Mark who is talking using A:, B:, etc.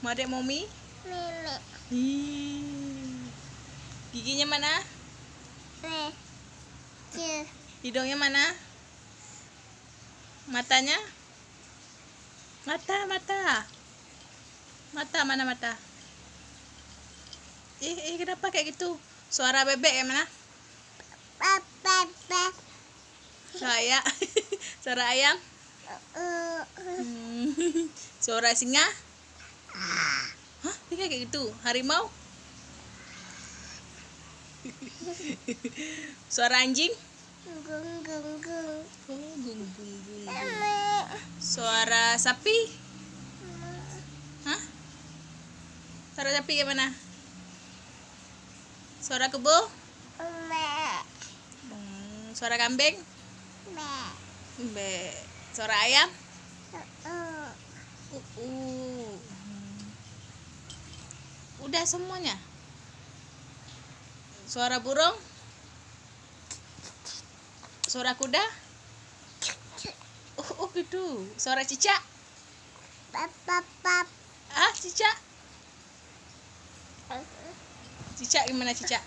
A: Mau adek Momi?
B: Mimi.
A: Giginya mana? Hidungnya mana? Matanya? Mata mana mata? Kenapa kayak gitu? Suara bebek yang mana? Kayak suara ayam? Suara singa? Hah? Ini kayak gitu? Harimau? Suara anjing? Oh, gung. Suara sapi? Hah? Suara sapi gimana? Suara kebo? Suara kambing? Be. Suara ayam? Udah semuanya. Suara burung? Suara kuda? Oh gitu. Suara cicak? Cicak? Cicak gimana cicak?